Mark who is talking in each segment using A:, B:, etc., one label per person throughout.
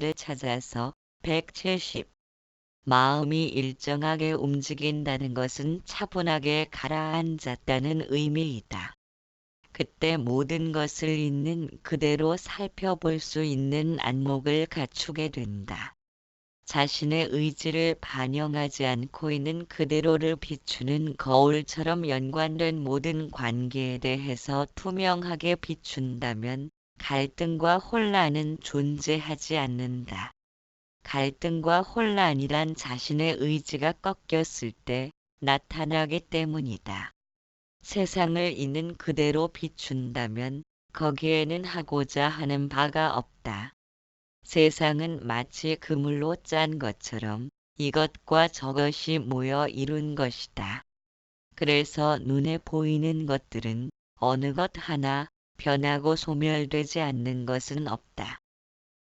A: 나를 찾아서 170. 마음이 일정하게 움직인다는 것은 차분하게 가라앉았다는 의미이다. 그때 모든 것을 있는 그대로 살펴볼 수 있는 안목을 갖추게 된다. 자신의 의지를 반영하지 않고 있는 그대로를 비추는 거울처럼 연관된 모든 관계에 대해서 투명하게 비춘다면 갈등과 혼란은 존재하지 않는다. 갈등과 혼란이란 자신의 의지가 꺾였을 때 나타나기 때문이다. 세상을 있는 그대로 비춘다면 거기에는 하고자 하는 바가 없다. 세상은 마치 그물로 짠 것처럼 이것과 저것이 모여 이룬 것이다. 그래서 눈에 보이는 것들은 어느 것 하나 변하고 소멸되지 않는 것은 없다.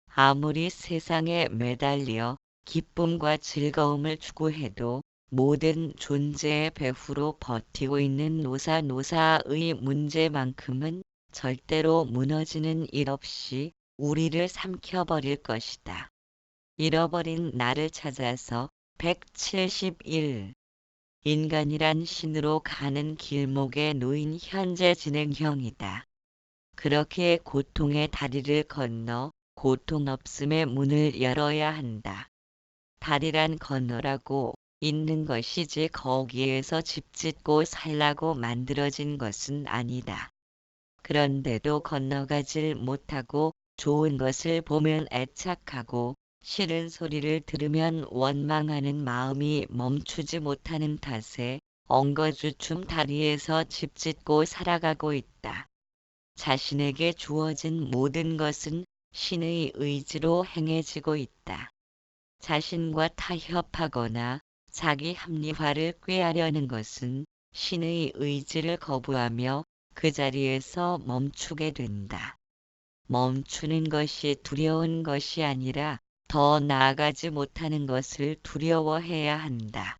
A: 아무리 세상에 매달려 기쁨과 즐거움을 추구해도 모든 존재의 배후로 버티고 있는 노사의 문제만큼은 절대로 무너지는 일 없이 우리를 삼켜버릴 것이다. 잃어버린 나를 찾아서 171. 인간이란 신으로 가는 길목에 놓인 현재 진행형이다. 그렇게 고통의 다리를 건너 고통 없음의 문을 열어야 한다. 다리란 건너라고 있는 것이지 거기에서 집 짓고 살라고 만들어진 것은 아니다. 그런데도 건너가질 못하고 좋은 것을 보면 애착하고 싫은 소리를 들으면 원망하는 마음이 멈추지 못하는 탓에 엉거주춤 다리에서 집 짓고 살아가고 있다. 자신에게 주어진 모든 것은 신의 의지로 행해지고 있다. 자신과 타협하거나 자기 합리화를 꾀하려는 것은 신의 의지를 거부하며 그 자리에서 멈추게 된다. 멈추는 것이 두려운 것이 아니라 더 나아가지 못하는 것을 두려워해야 한다.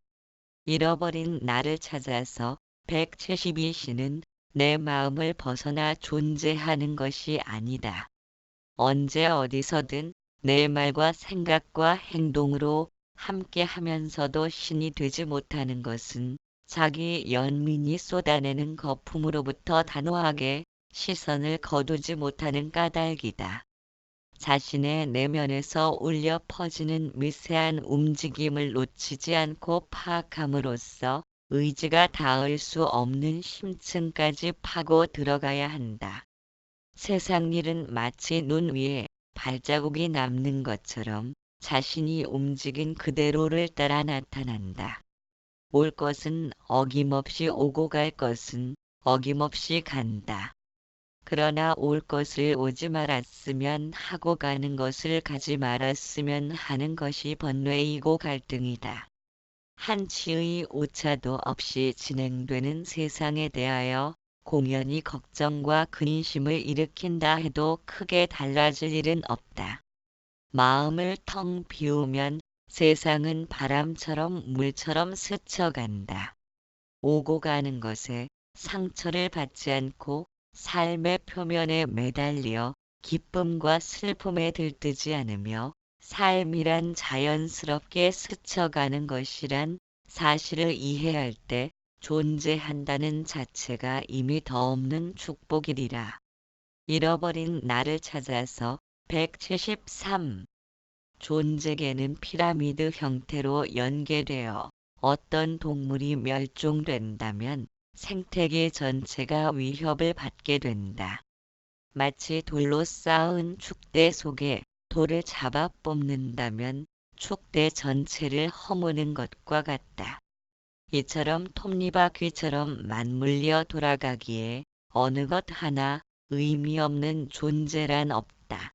A: 잃어버린 나를 찾아서 172시는 내 마음을 벗어나 존재하는 것이 아니다. 언제 어디서든 내 말과 생각과 행동으로 함께 하면서도 신이 되지 못하는 것은 자기 연민이 쏟아내는 거품으로부터 단호하게 시선을 거두지 못하는 까닭이다. 자신의 내면에서 울려 퍼지는 미세한 움직임을 놓치지 않고 파악함으로써 의지가 닿을 수 없는 심층까지 파고 들어가야 한다. 세상 일은 마치 눈 위에 발자국이 남는 것처럼 자신이 움직인 그대로를 따라 나타난다. 올 것은 어김없이 오고 갈 것은 어김없이 간다. 그러나 올 것을 오지 말았으면 하고 가는 것을 가지 말았으면 하는 것이 번뇌이고 갈등이다. 한치의 오차도 없이 진행되는 세상에 대하여 공연히 걱정과 근심을 일으킨다 해도 크게 달라질 일은 없다. 마음을 텅 비우면 세상은 바람처럼 물처럼 스쳐간다. 오고 가는 것에 상처를 받지 않고 삶의 표면에 매달려 기쁨과 슬픔에 들뜨지 않으며 삶이란 자연스럽게 스쳐가는 것이란 사실을 이해할 때 존재한다는 자체가 이미 더 없는 축복이리라. 잃어버린 나를 찾아서 173. 존재계는 피라미드 형태로 연계되어 어떤 동물이 멸종된다면 생태계 전체가 위협을 받게 된다. 마치 돌로 쌓은 축대 속에 돌을 잡아 뽑는다면 축대 전체를 허무는 것과 같다. 이처럼 톱니바퀴처럼 맞물려 돌아가기에 어느 것 하나 의미 없는 존재란 없다.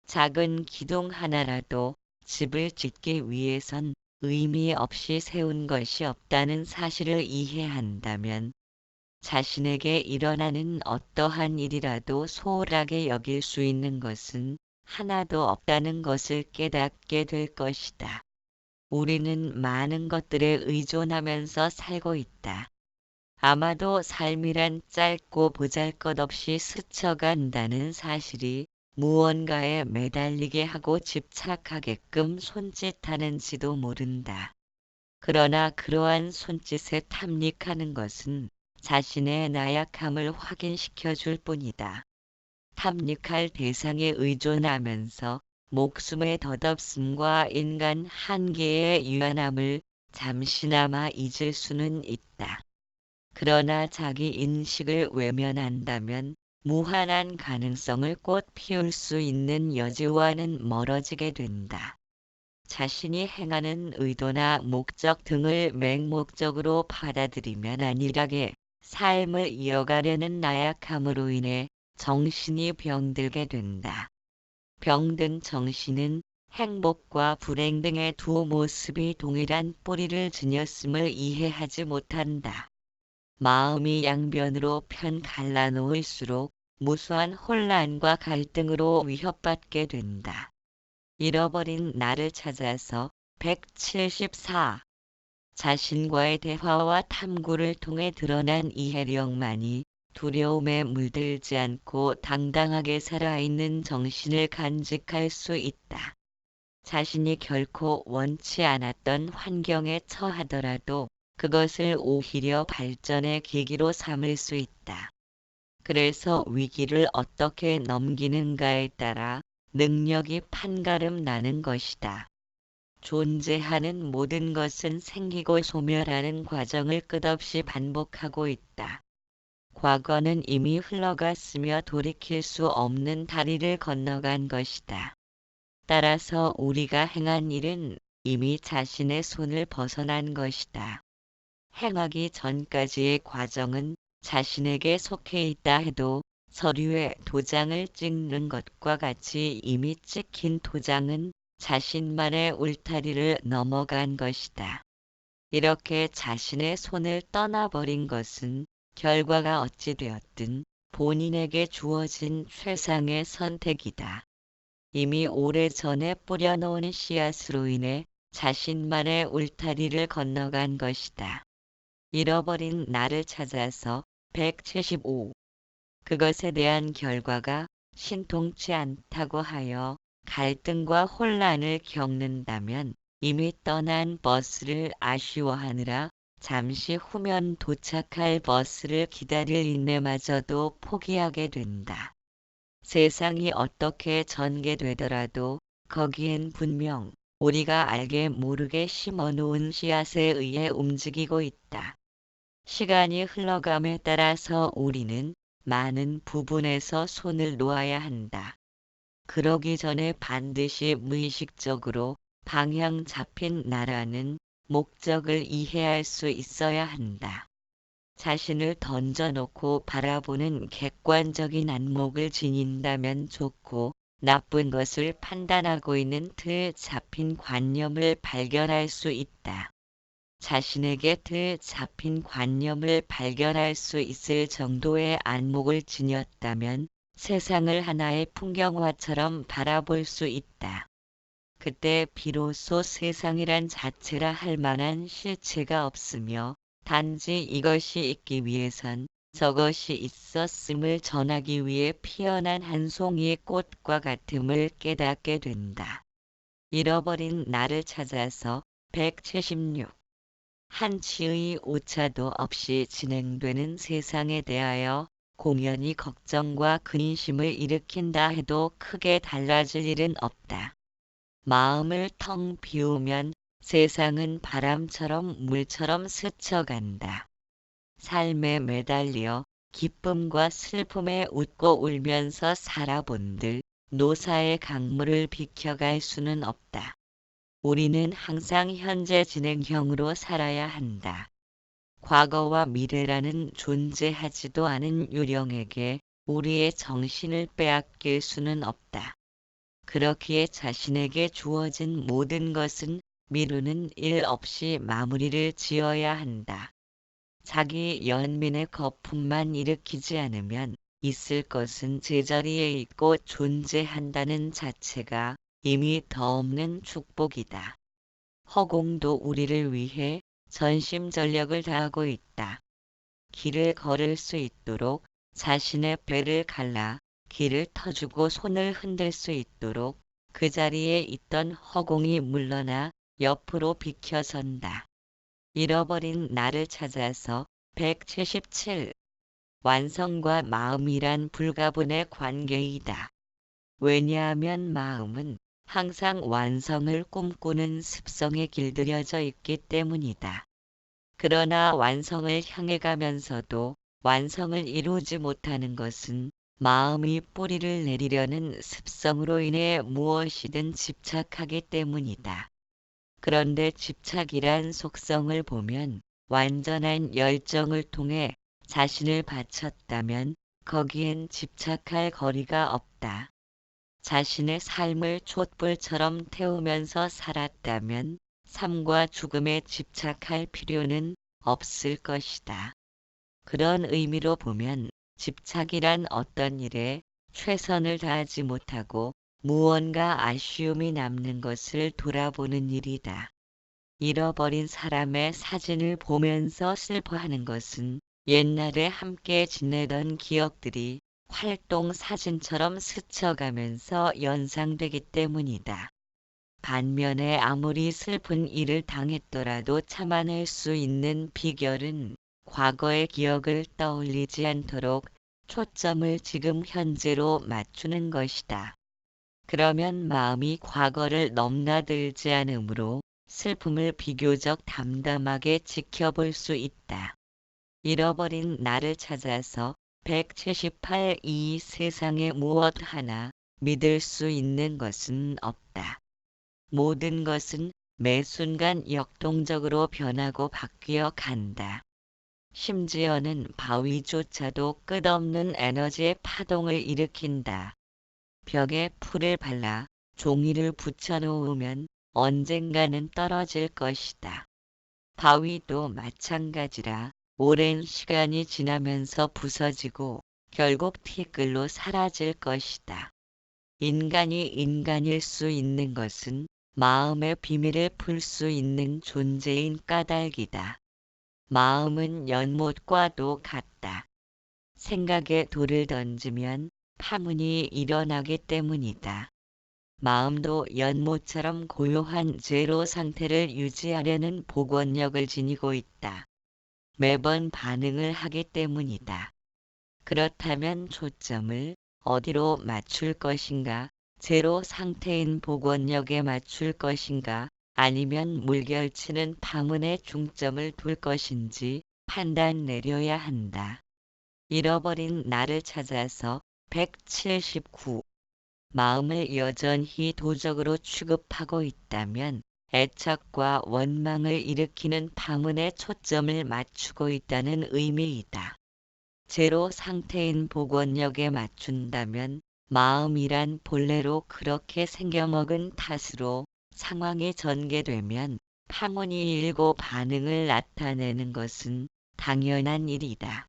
A: 작은 기둥 하나라도 집을 짓기 위해선 의미 없이 세운 것이 없다는 사실을 이해한다면 자신에게 일어나는 어떠한 일이라도 소홀하게 여길 수 있는 것은 하나도 없다는 것을 깨닫게 될 것이다. 우리는 많은 것들에 의존하면서 살고 있다. 아마도 삶이란 짧고 보잘것없이 스쳐간다는 사실이 무언가에 매달리게 하고 집착하게끔 손짓하는지도 모른다. 그러나 그러한 손짓에 탐닉하는 것은 자신의 나약함을 확인시켜 줄 뿐이다. 탐닉할 대상에 의존하면서 목숨의 덧없음과 인간 한계의 유한함을 잠시나마 잊을 수는 있다. 그러나 자기 인식을 외면한다면 무한한 가능성을 꽃 피울 수 있는 여지와는 멀어지게 된다. 자신이 행하는 의도나 목적 등을 맹목적으로 받아들이면 안일하게 삶을 이어가려는 나약함으로 인해 정신이 병들게 된다. 병든 정신은 행복과 불행 등의 두 모습이 동일한 뿌리를 지녔음을 이해하지 못한다. 마음이 양변으로 편 갈라놓을수록 무수한 혼란과 갈등으로 위협받게 된다. 잃어버린 나를 찾아서 174. 자신과의 대화와 탐구를 통해 드러난 이해력만이 두려움에 물들지 않고 당당하게 살아있는 정신을 간직할 수 있다. 자신이 결코 원치 않았던 환경에 처하더라도 그것을 오히려 발전의 계기로 삼을 수 있다. 그래서 위기를 어떻게 넘기는가에 따라 능력이 판가름 나는 것이다. 존재하는 모든 것은 생기고 소멸하는 과정을 끝없이 반복하고 있다. 과거는 이미 흘러갔으며 돌이킬 수 없는 다리를 건너간 것이다. 따라서 우리가 행한 일은 이미 자신의 손을 벗어난 것이다. 행하기 전까지의 과정은 자신에게 속해 있다 해도 서류에 도장을 찍는 것과 같이 이미 찍힌 도장은 자신만의 울타리를 넘어간 것이다. 이렇게 자신의 손을 떠나버린 것은 결과가 어찌 되었든 본인에게 주어진 최상의 선택이다. 이미 오래전에 뿌려놓은 씨앗으로 인해 자신만의 울타리를 건너간 것이다. 잃어버린 나를 찾아서 175. 그것에 대한 결과가 신통치 않다고 하여 갈등과 혼란을 겪는다면 이미 떠난 버스를 아쉬워하느라 잠시 후면 도착할 버스를 기다릴 인내마저도 포기하게 된다. 세상이 어떻게 전개되더라도 거기엔 분명 우리가 알게 모르게 심어놓은 씨앗에 의해 움직이고 있다. 시간이 흘러감에 따라서 우리는 많은 부분에서 손을 놓아야 한다. 그러기 전에 반드시 무의식적으로 방향 잡힌 나라는 목적을 이해할 수 있어야 한다. 자신을 던져놓고 바라보는 객관적인 안목을 지닌다면 좋고 나쁜 것을 판단하고 있는 틀 잡힌 관념을 발견할 수 있다. 자신에게 틀 잡힌 관념을 발견할 수 있을 정도의 안목을 지녔다면 세상을 하나의 풍경화처럼 바라볼 수 있다. 그때 비로소 세상이란 자체라 할 만한 실체가 없으며 단지 이것이 있기 위해선 저것이 있었음을 전하기 위해 피어난 한 송이의 꽃과 같음을 깨닫게 된다. 잃어버린 나를 찾아서 176. 한치의 오차도 없이 진행되는 세상에 대하여 공연히 걱정과 근심을 일으킨다 해도 크게 달라질 일은 없다. 마음을 텅 비우면 세상은 바람처럼 물처럼 스쳐간다. 삶에 매달려 기쁨과 슬픔에 웃고 울면서 살아본들 노사의 강물을 비켜갈 수는 없다. 우리는 항상 현재 진행형으로 살아야 한다. 과거와 미래라는 존재하지도 않은 유령에게 우리의 정신을 빼앗길 수는 없다. 그렇기에 자신에게 주어진 모든 것은 미루는 일 없이 마무리를 지어야 한다. 자기 연민의 거품만 일으키지 않으면 있을 것은 제자리에 있고 존재한다는 자체가 이미 더 없는 축복이다. 허공도 우리를 위해 전심전력을 다하고 있다. 길을 걸을 수 있도록 자신의 배를 갈라 길을 터주고 손을 흔들 수 있도록 그 자리에 있던 허공이 물러나 옆으로 비켜선다. 잃어버린 나를 찾아서 177. 완성과 마음이란 불가분의 관계이다. 왜냐하면 마음은 항상 완성을 꿈꾸는 습성에 길들여져 있기 때문이다. 그러나 완성을 향해 가면서도 완성을 이루지 못하는 것은 마음이 뿌리를 내리려는 습성으로 인해 무엇이든 집착하기 때문이다. 그런데 집착이란 속성을 보면 완전한 열정을 통해 자신을 바쳤다면 거기엔 집착할 거리가 없다. 자신의 삶을 촛불처럼 태우면서 살았다면 삶과 죽음에 집착할 필요는 없을 것이다. 그런 의미로 보면 집착이란 어떤 일에 최선을 다하지 못하고 무언가 아쉬움이 남는 것을 돌아보는 일이다. 잃어버린 사람의 사진을 보면서 슬퍼하는 것은 옛날에 함께 지내던 기억들이 활동 사진처럼 스쳐가면서 연상되기 때문이다. 반면에 아무리 슬픈 일을 당했더라도 참아낼 수 있는 비결은 과거의 기억을 떠올리지 않도록 초점을 지금 현재로 맞추는 것이다. 그러면 마음이 과거를 넘나들지 않으므로 슬픔을 비교적 담담하게 지켜볼 수 있다. 잃어버린 나를 찾아서 178. 이 세상에 무엇 하나 믿을 수 있는 것은 없다. 모든 것은 매 순간 역동적으로 변하고 바뀌어 간다. 심지어는 바위조차도 끝없는 에너지의 파동을 일으킨다. 벽에 풀을 발라 종이를 붙여놓으면 언젠가는 떨어질 것이다. 바위도 마찬가지라 오랜 시간이 지나면서 부서지고 결국 티끌로 사라질 것이다. 인간이 인간일 수 있는 것은 마음의 비밀을 풀 수 있는 존재인 까닭이다. 마음은 연못과도 같다. 생각에 돌을 던지면 파문이 일어나기 때문이다. 마음도 연못처럼 고요한 제로 상태를 유지하려는 복원력을 지니고 있다. 매번 반응을 하기 때문이다. 그렇다면 초점을 어디로 맞출 것인가? 제로 상태인 복원력에 맞출 것인가? 아니면 물결치는 파문에 중점을 둘 것인지 판단 내려야 한다. 잃어버린 나를 찾아서 179. 마음을 여전히 도적으로 취급하고 있다면 애착과 원망을 일으키는 파문에 초점을 맞추고 있다는 의미이다. 제로 상태인 복원력에 맞춘다면 마음이란 본래로 그렇게 생겨먹은 탓으로 상황이 전개되면 파문이 일고 반응을 나타내는 것은 당연한 일이다.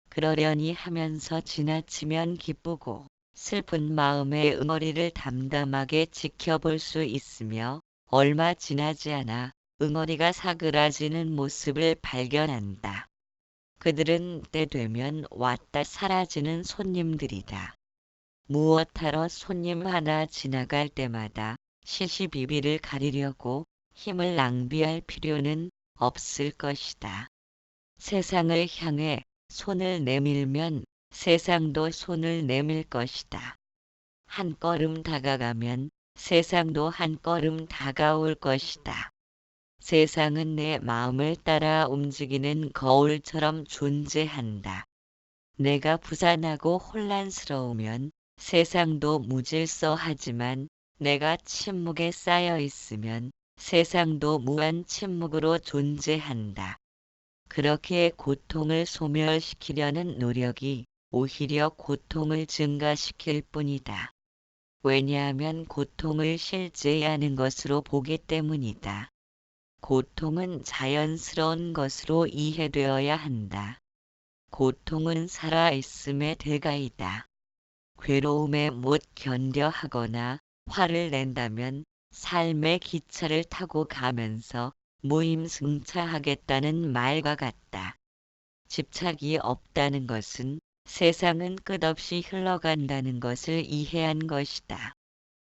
A: 그러려니 하면서 지나치면 기쁘고 슬픈 마음의 응어리를 담담하게 지켜볼 수 있으며 얼마 지나지 않아 응어리가 사그라지는 모습을 발견한다. 그들은 때 되면 왔다 사라지는 손님들이다. 무엇하러 손님 하나 지나갈 때마다 시시비비를 가리려고 힘을 낭비할 필요는 없을 것이다. 세상을 향해 손을 내밀면 세상도 손을 내밀 것이다. 한 걸음 다가가면 세상도 한 걸음 다가올 것이다. 세상은 내 마음을 따라 움직이는 거울처럼 존재한다. 내가 부산하고 혼란스러우면 세상도 무질서하지만 내가 침묵에 쌓여 있으면 세상도 무한 침묵으로 존재한다. 그렇게 고통을 소멸시키려는 노력이 오히려 고통을 증가시킬 뿐이다. 왜냐하면 고통을 실제하는 것으로 보기 때문이다. 고통은 자연스러운 것으로 이해되어야 한다. 고통은 살아있음의 대가이다. 괴로움에 못 견뎌 하거나 화를 낸다면 삶의 기차를 타고 가면서 무임승차하겠다는 말과 같다. 집착이 없다는 것은 세상은 끝없이 흘러간다는 것을 이해한 것이다.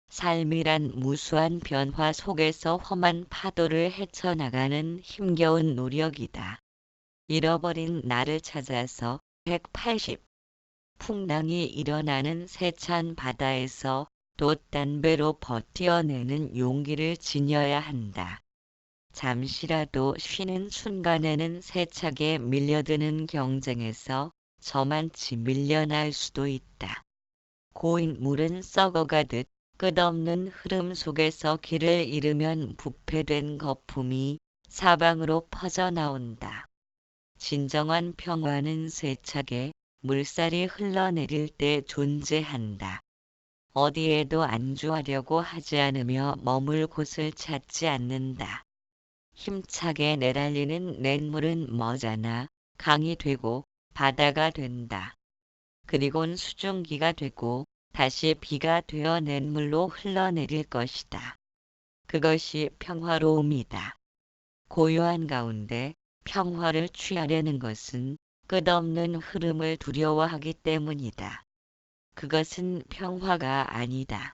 A: 삶이란 무수한 변화 속에서 험한 파도를 헤쳐나가는 힘겨운 노력이다. 잃어버린 나를 찾아서 180. 풍랑이 일어나는 세찬 바다에서 돛단배로 버텨내는 용기를 지녀야 한다. 잠시라도 쉬는 순간에는 세차게 밀려드는 경쟁에서 저만치 밀려날 수도 있다. 고인 물은 썩어가듯 끝없는 흐름 속에서 길을 잃으면 부패된 거품이 사방으로 퍼져나온다. 진정한 평화는 세차게 물살이 흘러내릴 때 존재한다. 어디에도 안주하려고 하지 않으며 머물 곳을 찾지 않는다. 힘차게 내달리는 냇물은 머지않아 강이 되고 바다가 된다. 그리곤 수증기가 되고 다시 비가 되어 냇물로 흘러내릴 것이다. 그것이 평화로움이다. 고요한 가운데 평화를 취하려는 것은 끝없는 흐름을 두려워하기 때문이다. 그것은 평화가 아니다.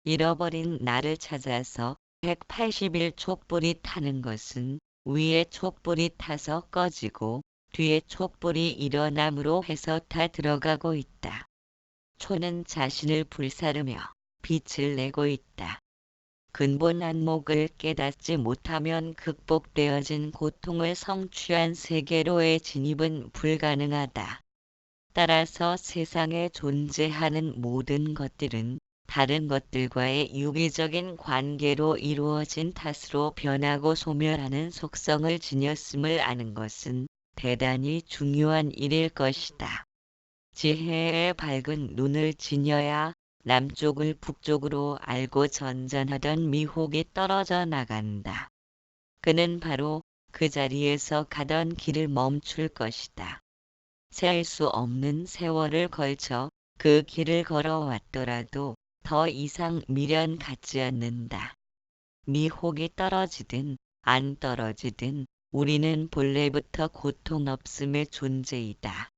A: 잃어버린 나를 찾아서 180일 촛불이 타는 것은 위에 촛불이 타서 꺼지고 뒤에 촛불이 일어남으로 해서 다 들어가고 있다. 초는 자신을 불사르며 빛을 내고 있다. 근본 안목을 깨닫지 못하면 극복되어진 고통을 성취한 세계로의 진입은 불가능하다. 따라서 세상에 존재하는 모든 것들은 다른 것들과의 유기적인 관계로 이루어진 탓으로 변하고 소멸하는 속성을 지녔음을 아는 것은 대단히 중요한 일일 것이다. 지혜의 밝은 눈을 지녀야 남쪽을 북쪽으로 알고 전전하던 미혹이 떨어져 나간다. 그는 바로 그 자리에서 가던 길을 멈출 것이다. 세할 수 없는 세월을 걸쳐 그 길을 걸어왔더라도 더 이상 미련 갖지 않는다. 미혹이 떨어지든 안 떨어지든 우리는 본래부터 고통 없음의 존재이다.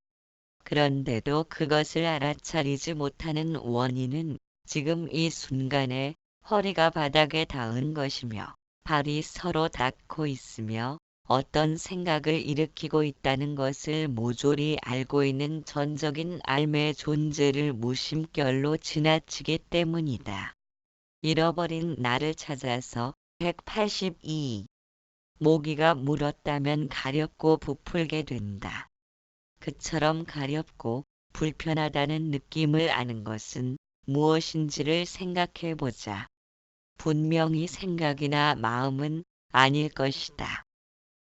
A: 그런데도 그것을 알아차리지 못하는 원인은 지금 이 순간에 허리가 바닥에 닿은 것이며 발이 서로 닿고 있으며 어떤 생각을 일으키고 있다는 것을 모조리 알고 있는 전적인 알매의 존재를 무심결로 지나치기 때문이다. 잃어버린 나를 찾아서 182. 모기가 물었다면 가렵고 부풀게 된다. 그처럼 가렵고 불편하다는 느낌을 아는 것은 무엇인지를 생각해 보자. 분명히 생각이나 마음은 아닐 것이다.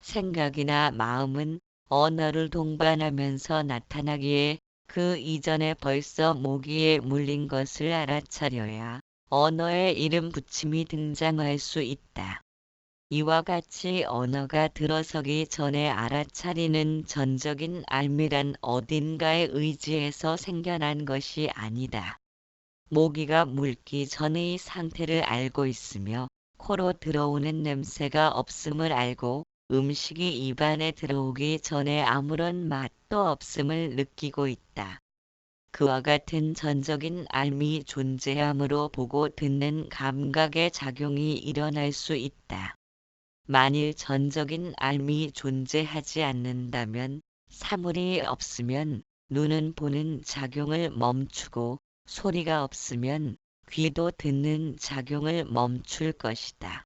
A: 생각이나 마음은 언어를 동반하면서 나타나기에 그 이전에 벌써 모기에 물린 것을 알아차려야 언어의 이름 붙임이 등장할 수 있다. 이와 같이 언어가 들어서기 전에 알아차리는 전적인 알미란 어딘가의 의지에서 생겨난 것이 아니다. 모기가 물기 전의 상태를 알고 있으며 코로 들어오는 냄새가 없음을 알고 음식이 입안에 들어오기 전에 아무런 맛도 없음을 느끼고 있다. 그와 같은 전적인 알미 존재함으로 보고 듣는 감각의 작용이 일어날 수 있다. 만일 전적인 알미 존재하지 않는다면 사물이 없으면 눈은 보는 작용을 멈추고 소리가 없으면 귀도 듣는 작용을 멈출 것이다.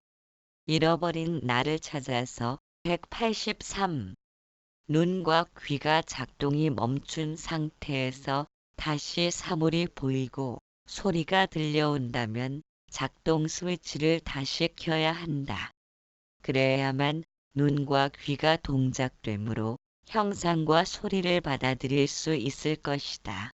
A: 잃어버린 나를 찾아서 183. 눈과 귀가 작동이 멈춘 상태에서 다시 사물이 보이고 소리가 들려온다면 작동 스위치를 다시 켜야 한다. 그래야만 눈과 귀가 동작되므로 형상과 소리를 받아들일 수 있을 것이다.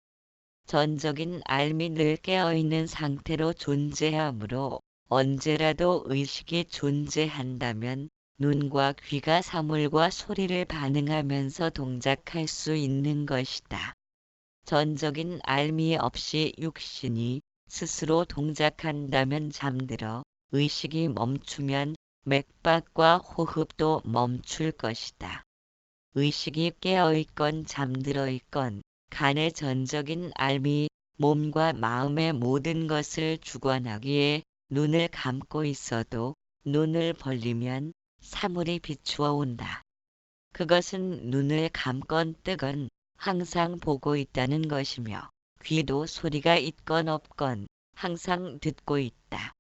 A: 전적인 알미 늘 깨어있는 상태로 존재하므로 언제라도 의식이 존재한다면 눈과 귀가 사물과 소리를 반응하면서 동작할 수 있는 것이다. 전적인 알미 없이 육신이 스스로 동작한다면 잠들어 의식이 멈추면 맥박과 호흡도 멈출 것이다. 의식이 깨어있건 잠들어 있건 간의 전적인 알미 몸과 마음의 모든 것을 주관하기에 눈을 감고 있어도 눈을 벌리면 사물이 비추어 온다. 그것은 눈을 감건 뜨건 항상 보고 있다는 것이며 귀도 소리가 있건 없건 항상 듣고 있다.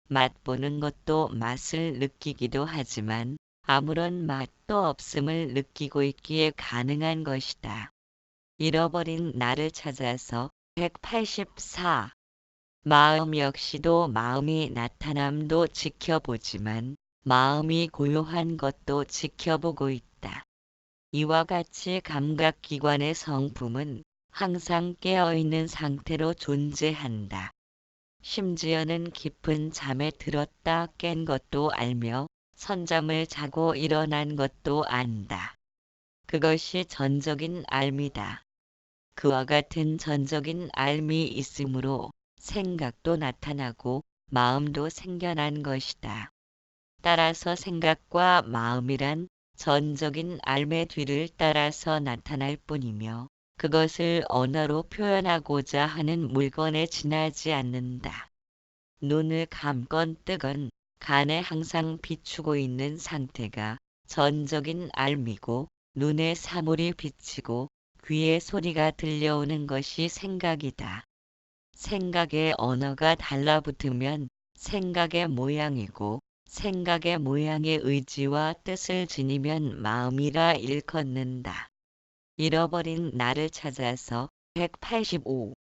A: 맛보는 것도 맛을 느끼기도 하지만 아무런 맛도 없음을 느끼고 있기에 가능한 것이다. 잃어버린 나를 찾아서 184. 마음 역시도 마음이 나타남도 지켜보지만 마음이 고요한 것도 지켜보고 있다. 이와 같이 감각기관의 성품은 항상 깨어있는 상태로 존재한다. 심지어는 깊은 잠에 들었다 깬 것도 알며 선잠을 자고 일어난 것도 안다. 그것이 전적인 알미다. 그와 같은 전적인 알미 있으므로 생각도 나타나고 마음도 생겨난 것이다. 따라서 생각과 마음이란 전적인 알의 뒤를 따라서 나타날 뿐이며 그것을 언어로 표현하고자 하는 물건에 지나지 않는다. 눈을 감건 뜨건 간에 항상 비추고 있는 상태가 전적인 알미고 눈에 사물이 비치고 귀에 소리가 들려오는 것이 생각이다. 생각의 언어가 달라붙으면 생각의 모양이고 생각의 모양의 의지와 뜻을 지니면 마음이라 일컫는다. 잃어버린 나를 찾아서 185.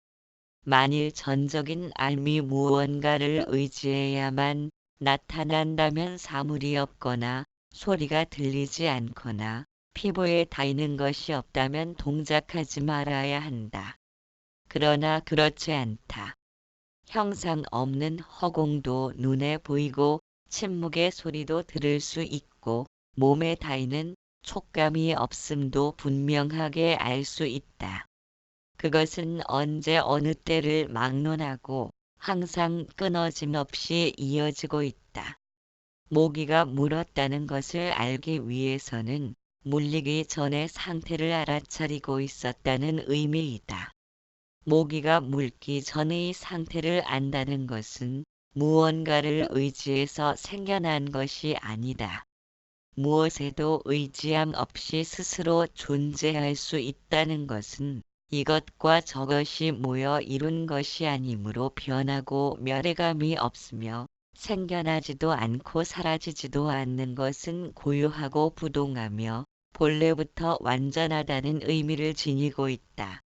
A: 만일 전적인 알미 무언가를 의지해야만 나타난다면 사물이 없거나 소리가 들리지 않거나 피부에 닿이는 것이 없다면 동작하지 말아야 한다. 그러나 그렇지 않다. 형상 없는 허공도 눈에 보이고 침묵의 소리도 들을 수 있고 몸에 닿이는 촉감이 없음도 분명하게 알 수 있다. 그것은 언제 어느 때를 막론하고 항상 끊어짐 없이 이어지고 있다. 모기가 물었다는 것을 알기 위해서는 물리기 전에 상태를 알아차리고 있었다는 의미이다. 모기가 물기 전의 상태를 안다는 것은 무언가를 의지해서 생겨난 것이 아니다. 무엇에도 의지함 없이 스스로 존재할 수 있다는 것은 이것과 저것이 모여 이룬 것이 아니므로 변하고 멸해감이 없으며 생겨나지도 않고 사라지지도 않는 것은 고요하고 부동하며 본래부터 완전하다는 의미를 지니고 있다.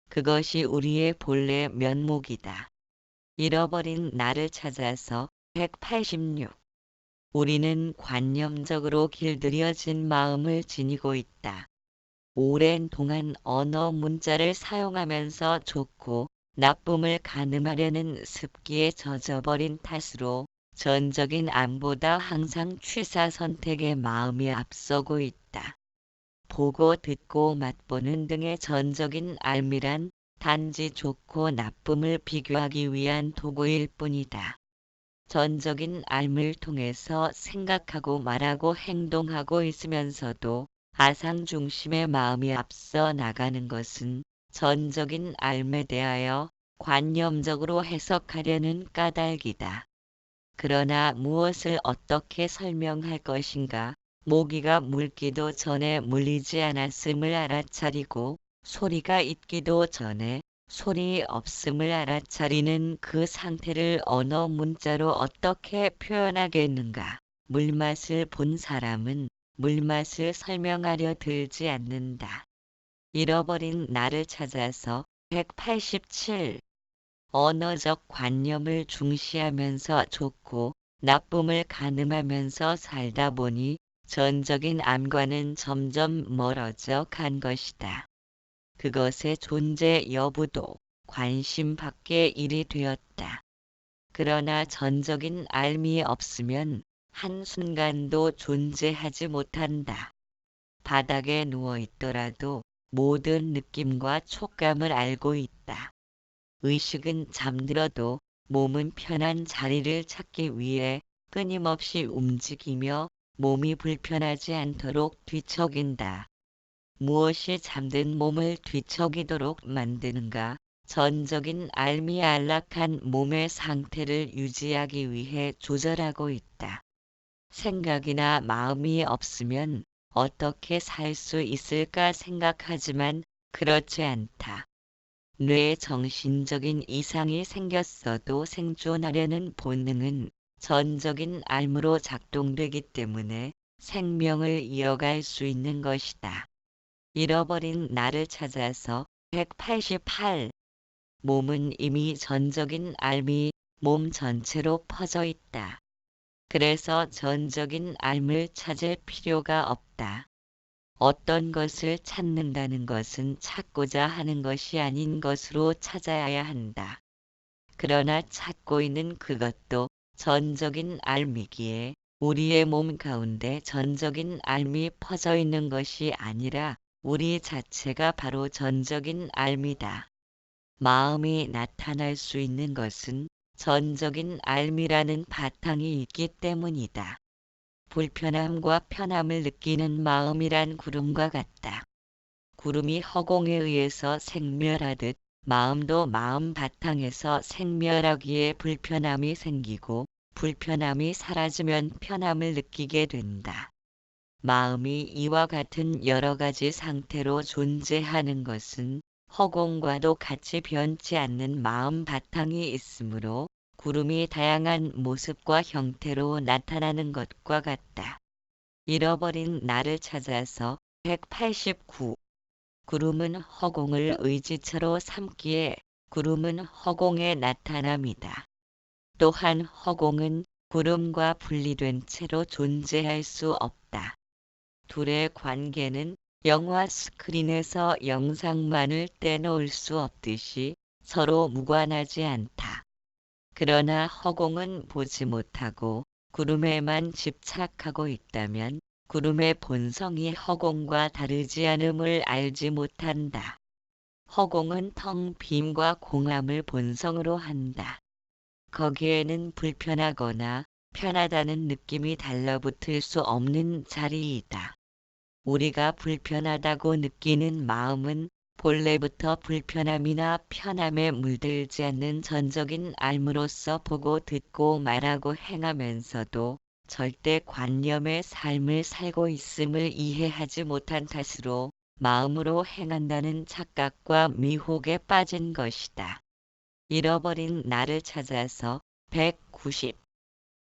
A: 그것이 우리의 본래 면목이다. 잃어버린 나를 찾아서 186. 우리는 관념적으로 길들여진 마음을 지니고 있다. 오랜 동안 언어 문자를 사용하면서 좋고 나쁨을 가늠하려는 습기에 젖어버린 탓으로 전적인 암보다 항상 취사 선택의 마음이 앞서고 있다. 보고 듣고 맛보는 등의 전적인 알미란 단지 좋고 나쁨을 비교하기 위한 도구일 뿐이다. 전적인 알을 통해서 생각하고 말하고 행동하고 있으면서도 아상 중심의 마음이 앞서 나가는 것은 전적인 알에 대하여 관념적으로 해석하려는 까닭이다. 그러나 무엇을 어떻게 설명할 것인가? 모기가 물기도 전에 물리지 않았음을 알아차리고 소리가 있기도 전에 소리 없음을 알아차리는 그 상태를 언어 문자로 어떻게 표현하겠는가? 물맛을 본 사람은 물맛을 설명하려 들지 않는다. 잃어버린 나를 찾아서 187. 언어적 관념을 중시하면서 좋고 나쁨을 가늠하면서 살다 보니 전적인 암과는 점점 멀어져 간 것이다. 그것의 존재 여부도 관심 밖의 일이 되었다. 그러나 전적인 알미 없으면 한순간도 존재하지 못한다. 바닥에 누워 있더라도 모든 느낌과 촉감을 알고 있다. 의식은 잠들어도 몸은 편한 자리를 찾기 위해 끊임없이 움직이며 몸이 불편하지 않도록 뒤척인다. 무엇이 잠든 몸을 뒤척이도록 만드는가? 전적인 알미 안락한 몸의 상태를 유지하기 위해 조절하고 있다. 생각이나 마음이 없으면 어떻게 살 수 있을까 생각하지만 그렇지 않다. 뇌에 정신적인 이상이 생겼어도 생존하려는 본능은 전적인 알무로 작동되기 때문에 생명을 이어갈 수 있는 것이다. 잃어버린 나를 찾아서 188. 몸은 이미 전적인 알미 몸 전체로 퍼져 있다. 그래서 전적인 알을 찾을 필요가 없다. 어떤 것을 찾는다는 것은 찾고자 하는 것이 아닌 것으로 찾아야 한다. 그러나 찾고 있는 그것도 전적인 알미기에 우리의 몸 가운데 전적인 알미 퍼져 있는 것이 아니라 우리 자체가 바로 전적인 알미다. 마음이 나타날 수 있는 것은 전적인 알미라는 바탕이 있기 때문이다. 불편함과 편함을 느끼는 마음이란 구름과 같다. 구름이 허공에 의해서 생멸하듯 마음도 마음 바탕에서 생멸하기에 불편함이 생기고 불편함이 사라지면 편함을 느끼게 된다. 마음이 이와 같은 여러 가지 상태로 존재하는 것은 허공과도 같이 변치 않는 마음 바탕이 있으므로 구름이 다양한 모습과 형태로 나타나는 것과 같다. 잃어버린 나를 찾아서 189. 구름은 허공을 의지처로 삼기에 구름은 허공의 나타남이다. 또한 허공은 구름과 분리된 채로 존재할 수 없다. 둘의 관계는 영화 스크린에서 영상만을 떼놓을 수 없듯이 서로 무관하지 않다. 그러나 허공은 보지 못하고 구름에만 집착하고 있다면 구름의 본성이 허공과 다르지 않음을 알지 못한다. 허공은 텅 빔과 공함을 본성으로 한다. 거기에는 불편하거나 편하다는 느낌이 달라붙을 수 없는 자리이다. 우리가 불편하다고 느끼는 마음은 본래부터 불편함이나 편함에 물들지 않는 전적인 알무로서 보고 듣고 말하고 행하면서도 절대 관념의 삶을 살고 있음을 이해하지 못한 탓으로 마음으로 행한다는 착각과 미혹에 빠진 것이다. 잃어버린 나를 찾아서 190.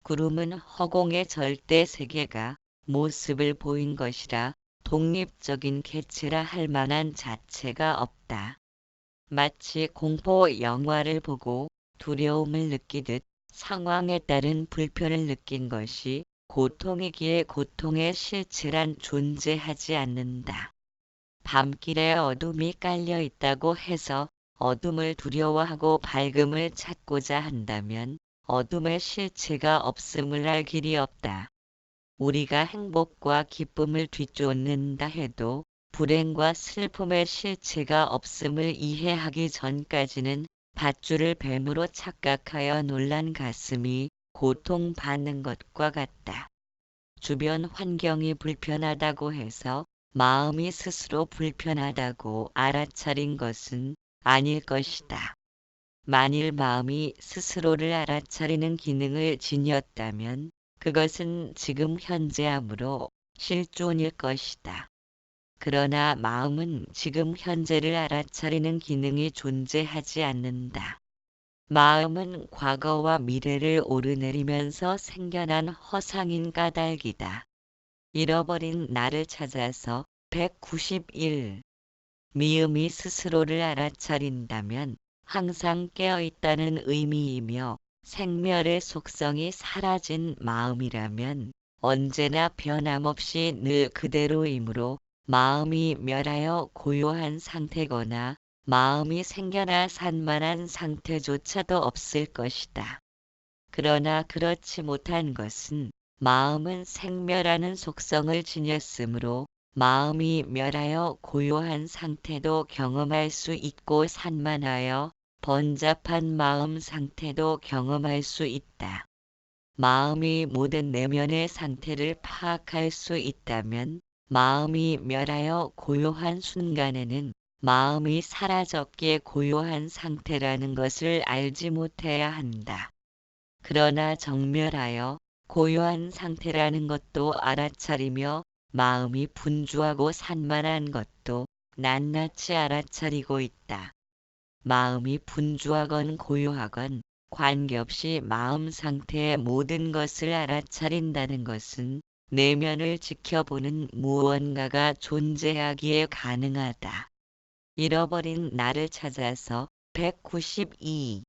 A: 구름은 허공의 절대 세계가 모습을 보인 것이라 독립적인 개체라 할 만한 자체가 없다. 마치 공포 영화를 보고 두려움을 느끼듯 상황에 따른 불편을 느낀 것이 고통이기에 고통의 실체란 존재하지 않는다. 밤길에 어둠이 깔려 있다고 해서 어둠을 두려워하고 밝음을 찾고자 한다면 어둠의 실체가 없음을 알 길이 없다. 우리가 행복과 기쁨을 뒤쫓는다 해도 불행과 슬픔의 실체가 없음을 이해하기 전까지는 밧줄을 뱀으로 착각하여 놀란 가슴이 고통받는 것과 같다. 주변 환경이 불편하다고 해서 마음이 스스로 불편하다고 알아차린 것은 아닐 것이다. 만일 마음이 스스로를 알아차리는 기능을 지녔다면 그것은 지금 현재함으로 실존일 것이다. 그러나 마음은 지금 현재를 알아차리는 기능이 존재하지 않는다. 마음은 과거와 미래를 오르내리면서 생겨난 허상인 까닭이다. 잃어버린 나를 찾아서 191. 미음이 스스로를 알아차린다면 항상 깨어있다는 의미이며 생멸의 속성이 사라진 마음이라면 언제나 변함없이 늘 그대로이므로 마음이 멸하여 고요한 상태거나 마음이 생겨나 산만한 상태조차도 없을 것이다. 그러나 그렇지 못한 것은 마음은 생멸하는 속성을 지녔으므로 마음이 멸하여 고요한 상태도 경험할 수 있고 산만하여 번잡한 마음 상태도 경험할 수 있다. 마음이 모든 내면의 상태를 파악할 수 있다면 마음이 멸하여 고요한 순간에는 마음이 사라졌기에 고요한 상태라는 것을 알지 못해야 한다. 그러나 정멸하여 고요한 상태라는 것도 알아차리며 마음이 분주하고 산만한 것도 낱낱이 알아차리고 있다. 마음이 분주하건 고요하건 관계없이 마음 상태의 모든 것을 알아차린다는 것은 내면을 지켜보는 무언가가 존재하기에 가능하다. 잃어버린 나를 찾아서 192.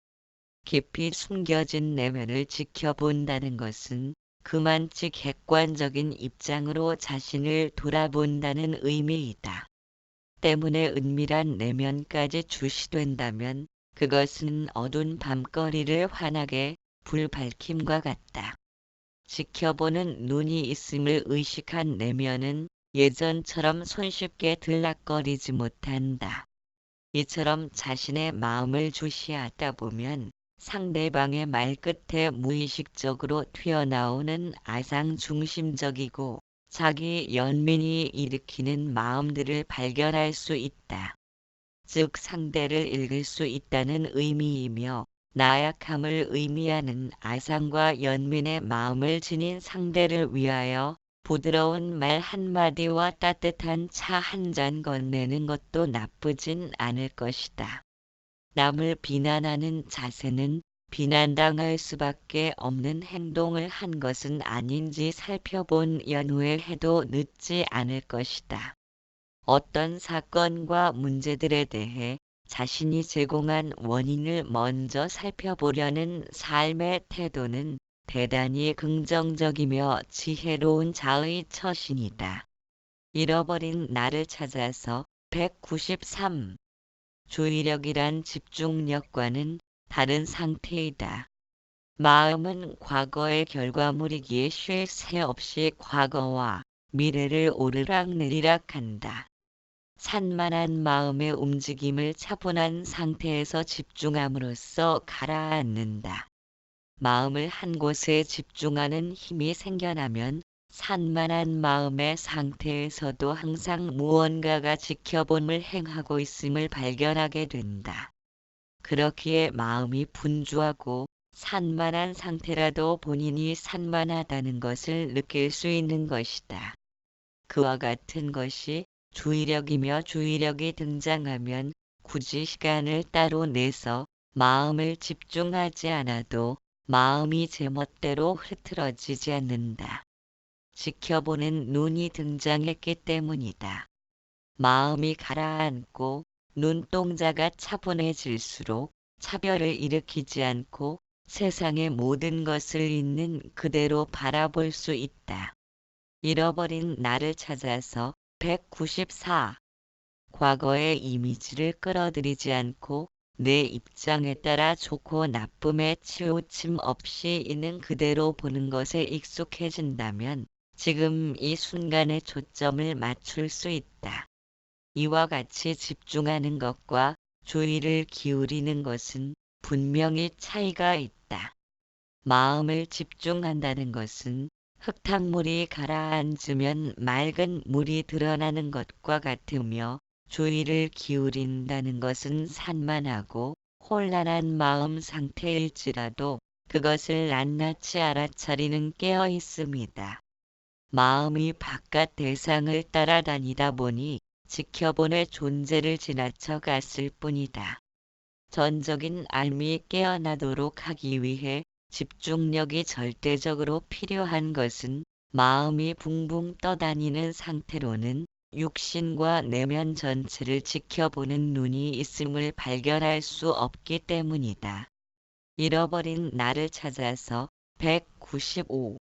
A: 깊이 숨겨진 내면을 지켜본다는 것은 그만치 객관적인 입장으로 자신을 돌아본다는 의미이다. 때문에 은밀한 내면까지 주시된다면 그것은 어두운 밤거리를 환하게 불밝힘과 같다. 지켜보는 눈이 있음을 의식한 내면은 예전처럼 손쉽게 들락거리지 못한다. 이처럼 자신의 마음을 주시하다 보면 상대방의 말끝에 무의식적으로 튀어나오는 아상중심적이고 자기 연민이 일으키는 마음들을 발견할 수 있다. 즉 상대를 읽을 수 있다는 의미이며 나약함을 의미하는 아상과 연민의 마음을 지닌 상대를 위하여 부드러운 말 한마디와 따뜻한 차 한 잔 건네는 것도 나쁘진 않을 것이다. 남을 비난하는 자세는 비난당할 수밖에 없는 행동을 한 것은 아닌지 살펴본 연후에 해도 늦지 않을 것이다. 어떤 사건과 문제들에 대해 자신이 제공한 원인을 먼저 살펴보려는 삶의 태도는 대단히 긍정적이며 지혜로운 자의 처신이다. 잃어버린 나를 찾아서 193. 주의력이란 집중력과는 다른 상태이다. 마음은 과거의 결과물이기에 쉴 새 없이 과거와 미래를 오르락내리락 한다. 산만한 마음의 움직임을 차분한 상태에서 집중함으로써 가라앉는다. 마음을 한 곳에 집중하는 힘이 생겨나면 산만한 마음의 상태에서도 항상 무언가가 지켜봄을 행하고 있음을 발견하게 된다. 그렇기에 마음이 분주하고 산만한 상태라도 본인이 산만하다는 것을 느낄 수 있는 것이다. 그와 같은 것이 주의력이며 주의력이 등장하면 굳이 시간을 따로 내서 마음을 집중하지 않아도 마음이 제멋대로 흐트러지지 않는다. 지켜보는 눈이 등장했기 때문이다. 마음이 가라앉고 눈동자가 차분해질수록 차별을 일으키지 않고 세상의 모든 것을 있는 그대로 바라볼 수 있다. 잃어버린 나를 찾아서 194. 과거의 이미지를 끌어들이지 않고 내 입장에 따라 좋고 나쁨에 치우침 없이 있는 그대로 보는 것에 익숙해진다면 지금 이 순간에 초점을 맞출 수 있다. 이와 같이 집중하는 것과 주의를 기울이는 것은 분명히 차이가 있다. 마음을 집중한다는 것은 흙탕물이 가라앉으면 맑은 물이 드러나는 것과 같으며 주의를 기울인다는 것은 산만하고 혼란한 마음 상태일지라도 그것을 낱낱이 알아차리는 깨어있음이다. 마음이 바깥 대상을 따라다니다 보니 지켜본의 존재를 지나쳐 갔을 뿐이다. 전적인 알미 깨어나도록 하기 위해 집중력이 절대적으로 필요한 것은 마음이 붕붕 떠다니는 상태로는 육신과 내면 전체를 지켜보는 눈이 있음을 발견할 수 없기 때문이다. 잃어버린 나를 찾아서 195.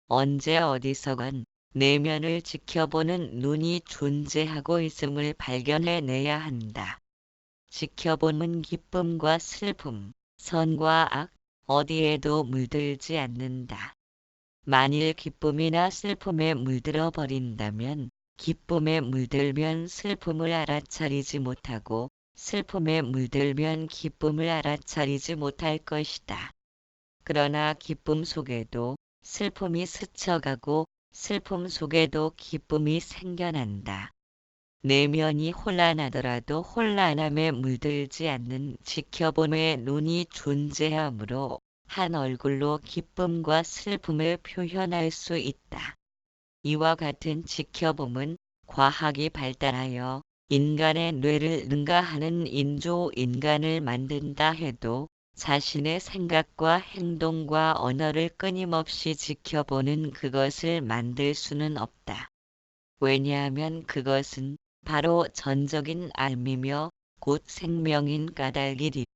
A: 언제 어디서건 내면을 지켜보는 눈이 존재하고 있음을 발견해내야 한다. 지켜보는 기쁨과 슬픔, 선과 악, 어디에도 물들지 않는다. 만일 기쁨이나 슬픔에 물들어 버린다면 기쁨에 물들면 슬픔을 알아차리지 못하고 슬픔에 물들면 기쁨을 알아차리지 못할 것이다. 그러나 기쁨 속에도 슬픔이 스쳐가고 슬픔 속에도 기쁨이 생겨난다. 내면이 혼란하더라도 혼란함에 물들지 않는 지켜봄의 눈이 존재하므로 한 얼굴로 기쁨과 슬픔을 표현할 수 있다. 이와 같은 지켜봄은 과학이 발달하여 인간의 뇌를 능가하는 인조인간을 만든다 해도 자신의 생각과 행동과 언어를 끊임없이 지켜보는 그것을 만들 수는 없다. 왜냐하면 그것은 바로 전적인 알미며 곧 생명인 까닭이리.